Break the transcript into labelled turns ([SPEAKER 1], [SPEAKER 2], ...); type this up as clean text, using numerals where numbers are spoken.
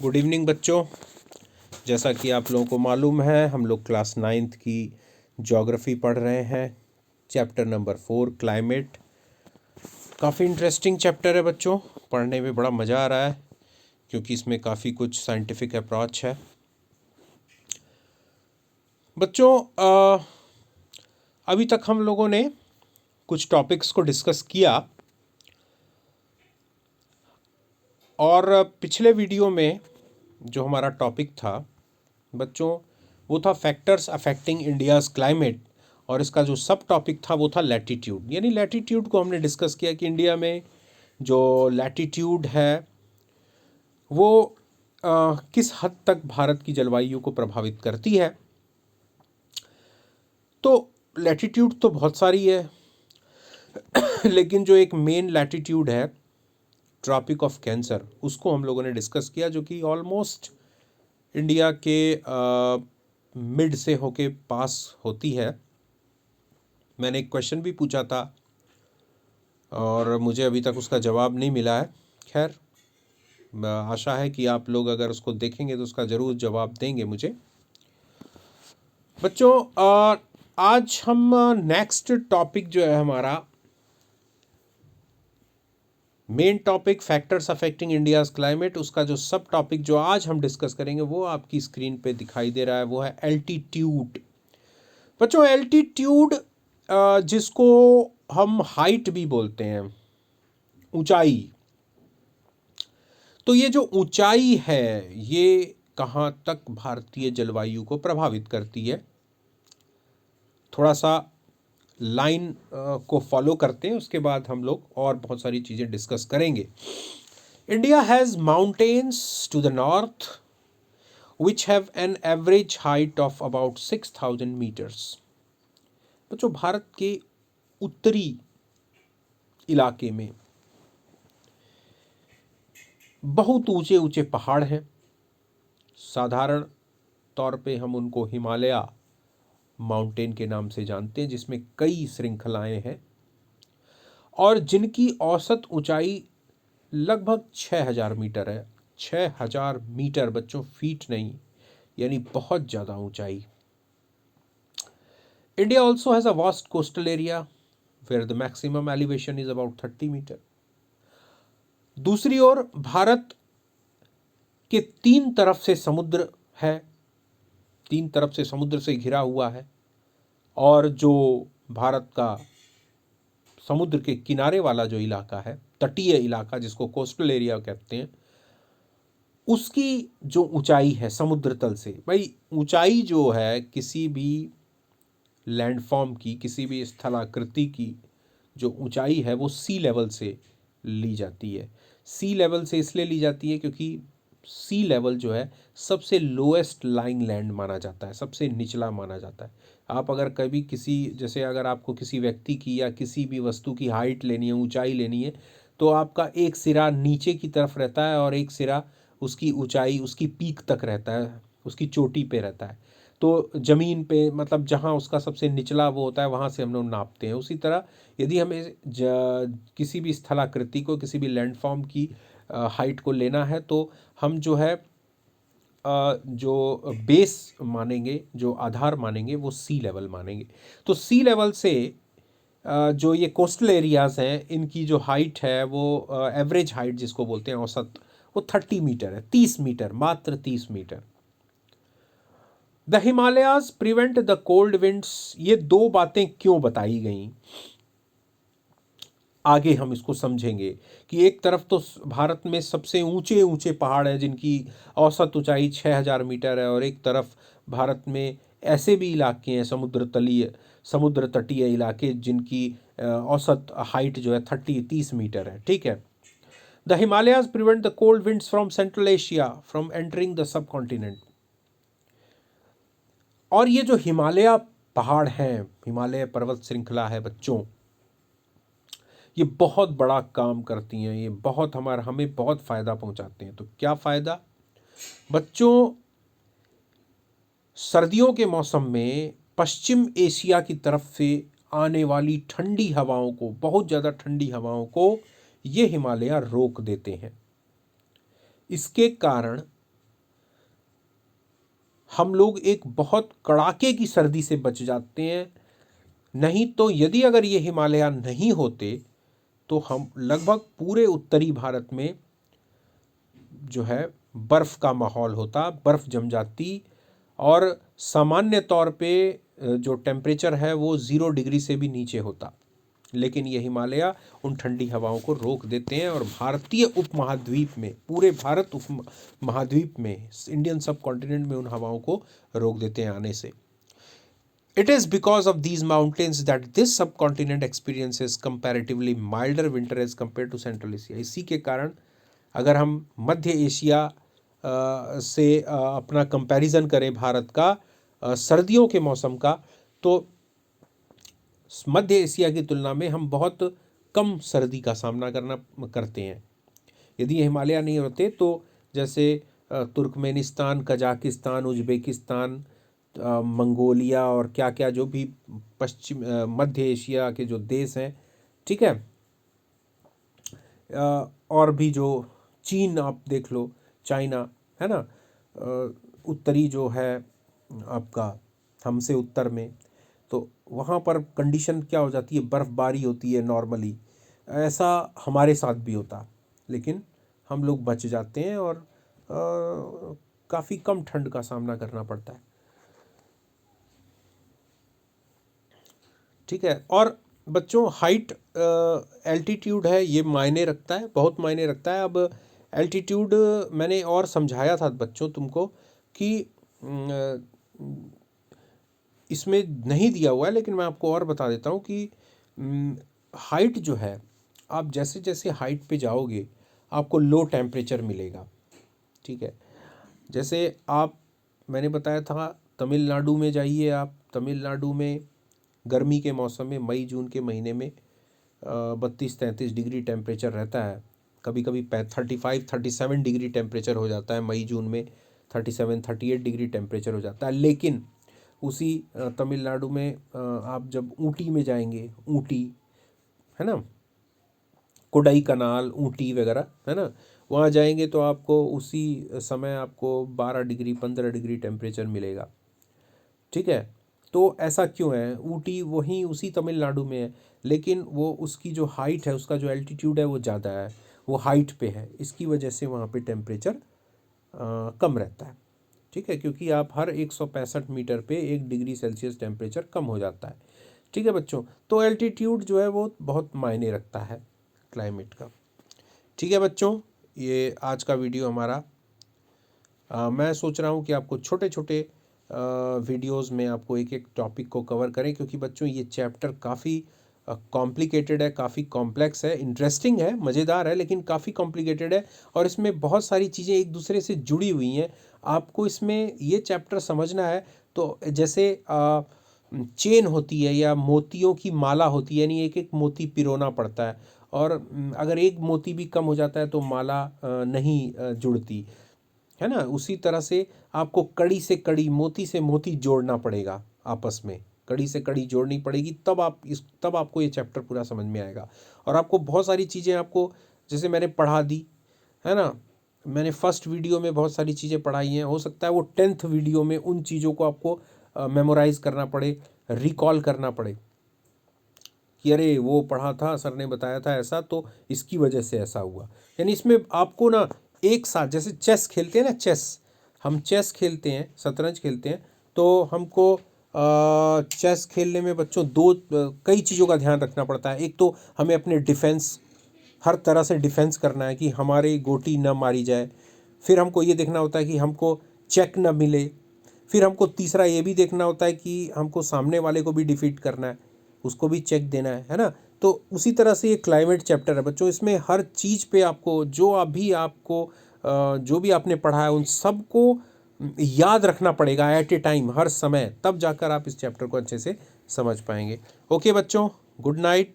[SPEAKER 1] Good evening बच्चों। जैसा कि आप लोगों को मालूम है, हम लोग क्लास 9th की ज्योग्राफी पढ़ रहे हैं। Chapter number 4 climate. काफ़ी इंटरेस्टिंग चैप्टर है बच्चों, पढ़ने में बड़ा मज़ा आ रहा है क्योंकि इसमें काफ़ी कुछ साइंटिफिक अप्रोच है। बच्चों अभी तक हम लोगों ने कुछ टॉपिक्स को डिस्कस किया और पिछले वीडियो में जो हमारा टॉपिक था बच्चों वो था फैक्टर्स अफेक्टिंग इंडियाज़ क्लाइमेट, और इसका जो सब टॉपिक था वो था लैटीट्यूड। यानी लैटीट्यूड को हमने डिस्कस किया कि इंडिया में जो लैटीट्यूड है वो किस हद तक भारत की जलवायु को प्रभावित करती है। तो लैटीट्यूड तो बहुत सारी है लेकिन जो एक मेन लैटीट्यूड है ट्रॉपिक ऑफ कैंसर, उसको हम लोगों ने डिस्कस किया, जो कि ऑलमोस्ट इंडिया के मिड से होके पास होती है। मैंने एक क्वेश्चन भी पूछा था और मुझे अभी तक उसका जवाब नहीं मिला है। खैर, आशा है कि आप लोग अगर उसको देखेंगे तो उसका ज़रूर जवाब देंगे मुझे। बच्चों आज हम नेक्स्ट टॉपिक जो है हमारा main topic factors affecting India's climate, उसका जो सब टॉपिक जो आज हम डिस्कस करेंगे वो आपकी स्क्रीन पे दिखाई दे रहा है, वो है एल्टीट्यूड। बच्चों एल्टीट्यूड जिसको हम हाइट भी बोलते हैं, ऊंचाई, तो ये जो ऊंचाई है ये कहाँ तक भारतीय जलवायु को प्रभावित करती है। थोड़ा सा लाइन को फॉलो करते हैं, उसके बाद हम लोग और बहुत सारी चीज़ें डिस्कस करेंगे। India has mountains to the north which have an average height of about 6000 metres. बच्चों भारत के उत्तरी इलाके में बहुत ऊंचे ऊंचे पहाड़ हैं। साधारण तौर पे हम उनको हिमालय माउंटेन के नाम से जानते हैं, जिसमें कई श्रृंखलाएं हैं और जिनकी औसत ऊंचाई लगभग 6000 मीटर है। 6000 मीटर बच्चों, फीट नहीं, यानी बहुत ज़्यादा ऊंचाई। India also has a vast coastal area where the maximum elevation is about 30 metre. दूसरी ओर भारत के तीन तरफ से समुद्र है, तीन तरफ से समुद्र से घिरा हुआ है, और जो भारत का समुद्र के किनारे वाला जो इलाका है, तटीय इलाका जिसको कोस्टल एरिया कहते हैं, उसकी जो ऊंचाई है समुद्र तल से, भाई ऊंचाई जो है किसी भी लैंडफॉर्म की, किसी भी स्थलाकृति की जो ऊंचाई है वो सी लेवल से ली जाती है। सी लेवल से इसलिए ली जाती है क्योंकि सी लेवल जो है सबसे लोएस्ट लाइंग लैंड माना जाता है, सबसे निचला माना जाता है। आप अगर कभी किसी, जैसे अगर आपको किसी व्यक्ति की या किसी भी वस्तु की हाइट लेनी है, ऊंचाई लेनी है, तो आपका एक सिरा नीचे की तरफ रहता है और एक सिरा उसकी ऊंचाई, उसकी पीक तक रहता है, उसकी चोटी पे रहता है। तो ज़मीन पे, मतलब जहाँ उसका सबसे निचला वो होता है, वहाँ से हम लोग नापते हैं। उसी तरह यदि हमें किसी भी स्थलाकृति को, किसी भी लैंडफॉर्म की हाइट को लेना है तो हम जो है जो बेस मानेंगे, जो आधार मानेंगे, वो सी लेवल मानेंगे। तो सी लेवल से जो ये कोस्टल एरियाज़ हैं इनकी जो हाइट है वो एवरेज हाइट जिसको बोलते हैं, औसत, वो 30 मीटर है। 30 मीटर, मात्र 30 metre. The Himalayas prevent the cold winds. ये दो बातें क्यों बताई गई, आगे हम इसको समझेंगे कि एक तरफ तो भारत में सबसे ऊंचे ऊंचे पहाड़ हैं जिनकी औसत ऊंचाई 6000 मीटर है, और एक तरफ भारत में ऐसे भी इलाके हैं समुद्र तटीय इलाके जिनकी औसत हाइट जो है 30 मीटर है। ठीक है। The Himalayas prevent the cold winds from central Asia from entering the sub continent. और ये जो हिमालय पहाड़ हैं, हिमालय पर्वत श्रृंखला है बच्चों, ये बहुत बड़ा काम करती हैं। ये बहुत हमें बहुत फ़ायदा पहुंचाते हैं। तो क्या फ़ायदा बच्चों? सर्दियों के मौसम में पश्चिम एशिया की तरफ से आने वाली ठंडी हवाओं को, बहुत ज़्यादा ठंडी हवाओं को, ये हिमालय रोक देते हैं। इसके कारण हम लोग एक बहुत कड़ाके की सर्दी से बच जाते हैं। नहीं तो यदि अगर ये हिमालय नहीं होते तो हम लगभग पूरे उत्तरी भारत में जो है बर्फ़ का माहौल होता, बर्फ़ जम जाती और सामान्य तौर पे जो टेम्परेचर है वो 0 डिग्री से भी नीचे होता। लेकिन ये हिमालय उन ठंडी हवाओं को रोक देते हैं और भारतीय उपमहाद्वीप में, पूरे भारत उप महाद्वीप में, इंडियन सब कॉन्टिनेंट में उन हवाओं को रोक देते हैं आने से। It is because of these mountains that this subcontinent experiences comparatively milder winter as compared to Central Asia. इसी के कारण अगर हम मध्य एशिया से अपना कंपैरिजन करें भारत का सर्दियों के मौसम का, तो मध्य एशिया की तुलना में हम बहुत कम सर्दी का सामना करते हैं। यदि ये हिमालय नहीं होते तो जैसे तुर्कमेनिस्तान, कजाकिस्तान, उज्बेकिस्तान, मंगोलिया और क्या क्या जो भी पश्चिम मध्य एशिया के जो देश हैं, ठीक है, और भी जो चीन आप देख लो, चाइना, है ना, उत्तरी जो है आपका हमसे उत्तर में, तो वहाँ पर कंडीशन क्या हो जाती है, बर्फ़बारी होती है नॉर्मली। ऐसा हमारे साथ भी होता, लेकिन हम लोग बच जाते हैं और काफ़ी कम ठंड का सामना करना पड़ता है, ठीक है। और बच्चों हाइट, एल्टीट्यूड है, ये मायने रखता है, बहुत मायने रखता है। अब एल्टीट्यूड मैंने और समझाया था बच्चों तुमको कि इसमें नहीं दिया हुआ है, लेकिन मैं आपको और बता देता हूँ कि हाइट जो है, आप जैसे जैसे हाइट पे जाओगे आपको लो टेम्परेचर मिलेगा, ठीक है। जैसे आप, मैंने बताया था तमिलनाडु में जाइए आप, तमिलनाडु में गर्मी के मौसम में मई जून के महीने में 32-33 डिग्री टेम्परेचर रहता है, कभी कभी 35-37 डिग्री टेम्परेचर हो जाता है, मई जून में 37-38 डिग्री टेम्परेचर हो जाता है। लेकिन उसी तमिलनाडु में आप जब ऊटी में जाएंगे, ऊटी है ना, कोडाई कनाल, ऊटी वगैरह, है ना, वहाँ जाएंगे तो आपको उसी समय आपको 12 डिग्री 15 डिग्री टेम्परेचर मिलेगा, ठीक है। तो ऐसा क्यों है, ऊटी वहीं उसी तमिलनाडु में है, लेकिन वो उसकी जो हाइट है, उसका जो एल्टीट्यूड है वो ज़्यादा है, वो हाइट पे है, इसकी वजह से वहाँ पे टेम्परेचर कम रहता है, ठीक है, क्योंकि आप हर 165 मीटर पे 1 डिग्री सेल्सियस टेम्परेचर कम हो जाता है, ठीक है बच्चों। तो एल्टीट्यूड जो है वो बहुत मायने रखता है क्लाइमेट का, ठीक है बच्चों। ये आज का वीडियो हमारा, मैं सोच रहा हूँ कि आपको छोटे छोटे वीडियोस में आपको एक एक टॉपिक को कवर करें, क्योंकि बच्चों ये चैप्टर काफ़ी कॉम्प्लिकेटेड है, काफ़ी कॉम्प्लेक्स है, इंटरेस्टिंग है, मज़ेदार है, लेकिन काफ़ी कॉम्प्लिकेटेड है और इसमें बहुत सारी चीज़ें एक दूसरे से जुड़ी हुई हैं। आपको इसमें ये चैप्टर समझना है तो जैसे चेन होती है या मोतियों की माला होती है, यानी एक एक मोती पिरोना पड़ता है, और अगर एक मोती भी कम हो जाता है तो माला नहीं जुड़ती, है ना। उसी तरह से आपको कड़ी से कड़ी, मोती से मोती जोड़ना पड़ेगा, आपस में कड़ी से कड़ी जोड़नी पड़ेगी, तब आपको ये चैप्टर पूरा समझ में आएगा। और आपको बहुत सारी चीज़ें आपको, जैसे मैंने पढ़ा दी, है ना, मैंने फर्स्ट वीडियो में बहुत सारी चीज़ें पढ़ाई हैं, हो सकता है वो 10th वीडियो में उन चीज़ों को आपको मेमोराइज़ करना पड़े, रिकॉल करना पड़े कि अरे वो पढ़ा था, सर ने बताया था ऐसा, तो इसकी वजह से ऐसा हुआ। यानी इसमें आपको ना एक साथ, जैसे चेस खेलते हैं ना, हम चेस खेलते हैं, शतरंज खेलते हैं, तो हमको चेस खेलने में बच्चों कई चीज़ों का ध्यान रखना पड़ता है। एक तो हमें अपने डिफेंस, हर तरह से डिफेंस करना है कि हमारी गोटी न मारी जाए, फिर हमको ये देखना होता है कि हमको चेक न मिले, फिर हमको तीसरा ये भी देखना होता है कि हमको सामने वाले को भी डिफीट करना है, उसको भी चेक देना है ना। तो उसी तरह से ये क्लाइमेट चैप्टर है बच्चों, इसमें हर चीज़ पे आपको जो भी आपने पढ़ा है उन सब को याद रखना पड़ेगा एट ए टाइम, हर समय, तब जाकर आप इस चैप्टर को अच्छे से समझ पाएंगे। ओके बच्चों, गुड नाइट।